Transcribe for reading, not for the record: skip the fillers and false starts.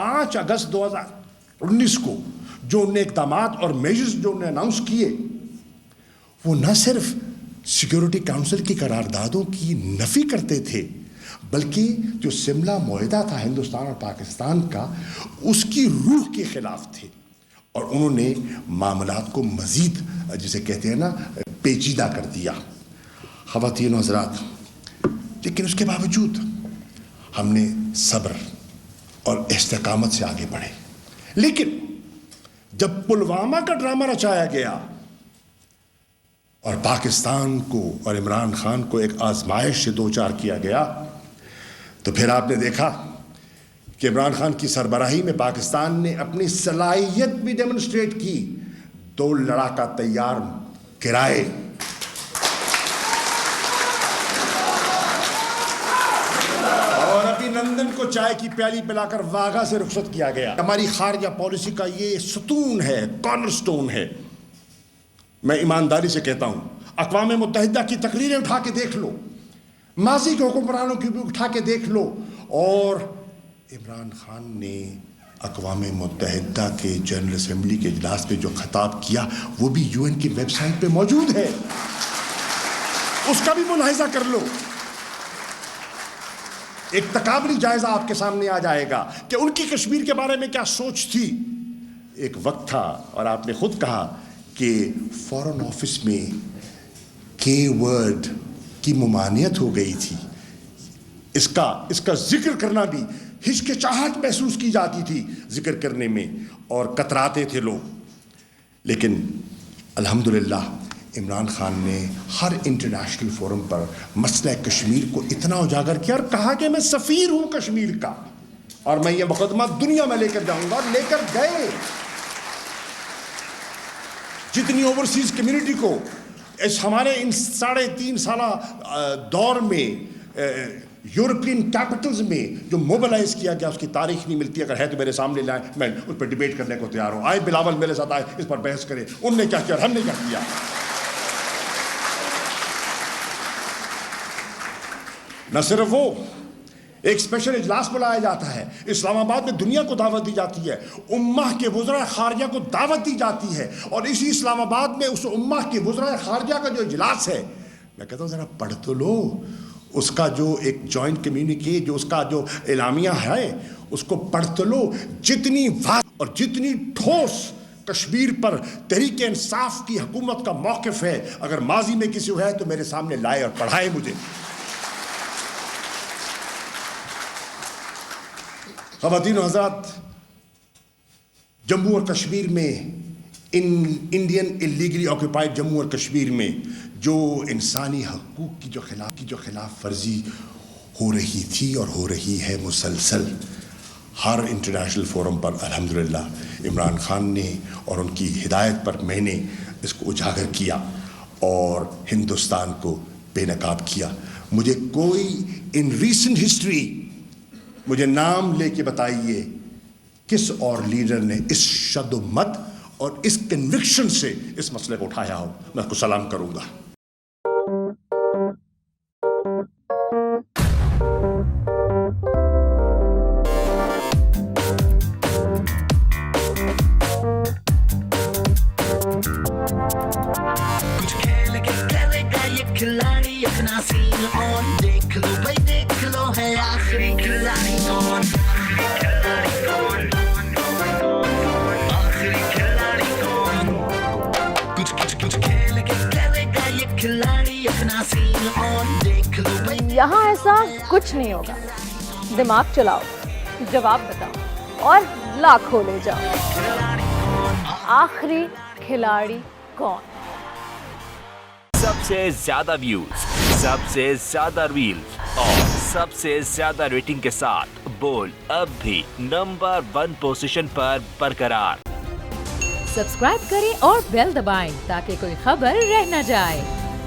5 अगस्त 2019 को जो उनने इक़दामात और मेजर्स जो उन्होंने अनाउंस किए, वो न सिर्फ सिक्योरिटी काउंसिल की करारदादों की नफ़ी करते थे, बल्कि जो शिमला मुआहदा था हिंदुस्तान और पाकिस्तान का, उसकी रूह के ख़िलाफ़ थे। और उन्होंने मामलात को मज़ीद, जिसे कहते हैं ना, पेचीदा कर दिया। ख़वातीन हज़रात, लेकिन उसके बावजूद हमने सब्र और इस्तिकामत से आगे बढ़े। लेकिन जब पुलवामा का ड्रामा रचाया गया और पाकिस्तान को और इमरान खान को एक आजमाइश से दो चार किया गया, तो फिर आपने देखा कि इमरान खान की सरबराही में पाकिस्तान ने अपनी सलाहियत भी डेमोन्स्ट्रेट की। 2 लड़ाका तैयार गिराए, और अभिनंदन को चाय की प्याली पिलाकर वाघा से रुखसत किया गया। हमारी खारजा पॉलिसी का ये सतून है, कॉर्नरस्टोन है। मैं ईमानदारी से कहता हूं, अक़वाम मुत्तहिदा की तकरीरें उठा के देख लो, माजी के हुक्मरानों की भी उठा के देख लो, और इमरान खान ने अक़वाम मुत्तहिदा के जनरल असम्बली के इजलास पे जो खिताब किया, वो भी UN की वेबसाइट पे मौजूद है, उसका भी मुलाहिजा कर लो। एक तकाबली जायजा आपके सामने आ जाएगा कि उनकी कश्मीर के बारे में क्या सोच थी। एक वक्त था, और आपने खुद कहा कि फॉरेन ऑफिस में के वर्ड की मुमानियत हो गई थी। इसका जिक्र करना भी हिचकिचाहट महसूस की जाती थी जिक्र करने में, और कतराते थे लोग। लेकिन अल्हम्दुलिल्लाह इमरान खान ने हर इंटरनेशनल फोरम पर मसला कश्मीर को इतना उजागर किया और कहा कि मैं सफ़ीर हूँ कश्मीर का, और मैं ये मुकदमा दुनिया में लेकर जाऊंगा, और लेकर गए। जितनी ओवरसीज कम्युनिटी को इस हमारे इन 3.5 साला दौर में यूरोपियन कैपिटल्स में जो मोबिलाइज किया गया, उसकी तारीख नहीं मिलती। अगर है तो मेरे सामने लाएं, मैं उस पर डिबेट करने को तैयार हूँ। आए बिलावल मेरे साथ आए, इस पर बहस करें, उनने क्या किया, हमने क्या किया। न सिर्फ वो, एक स्पेशल इजलास बुलाया जाता है इस्लामाबाद में, दुनिया को दावत दी जाती है, उम्मा के वज़रा खारजा को दावत दी जाती है, और इसी इस्लामाबाद में उस उम्मा के वज़रा खारजा का जो इजलास है, मैं कहता हूँ ज़रा पढ़ तो लो उसका जो एक जॉइंट कम्युनिके, जो उसका जो एलामिया है, उसको पढ़ तो लो। जितनी वाज़ और जितनी ठोस कश्मीर पर तहरीक इंसाफ की हुकूमत का मौक़िफ़ है, अगर माजी में किसी को है तो मेरे सामने लाए और पढ़ाए मुझे। ख़वातीन और हज़रात, जम्मू और कश्मीर में, इंडियन इलीगली ऑक्यूपाइड जम्मू और कश्मीर में जो इंसानी हकूक़ की जो खिलाफ वर्जी हो रही थी और हो रही है मुसलसल, हर इंटरनेशनल फोरम पर अल्हम्दुलिल्लाह इमरान खान ने और उनकी हिदायत पर मैंने इसको उजागर किया और हिंदुस्तान को बेनकाब किया। मुझे कोई इन रीसेंट हिस्ट्री मुझे नाम लेके बताइए किस और लीडर ने इस शद्दुमत और इस कन्विक्शन से इस मसले को उठाया हो। मैं आपको सलाम करूंगा। कुछ खेल के करेगा ये खिलाड़ी, अपना सीन ऑन, देख लो भाई देख लो, है आखिरी खिलाड़ी कौन, आखिरी खिलाड़ी कौन। कुछ खेल के करेगा ये खिलाड़ी, अपना सीन ऑन, देख लो भाई। यहाँ ऐसा कुछ नहीं होगा, दिमाग चलाओ, जवाब बताओ और लाखों ले जाओ। आखिरी खिलाड़ी कौन? सबसे ज्यादा व्यूज, सबसे ज्यादा रील्स और सबसे ज्यादा रेटिंग के साथ बोल अब भी नंबर 1 पोजीशन पर बरकरार। सब्सक्राइब करें और बेल दबाएं ताकि कोई खबर रह न जाए।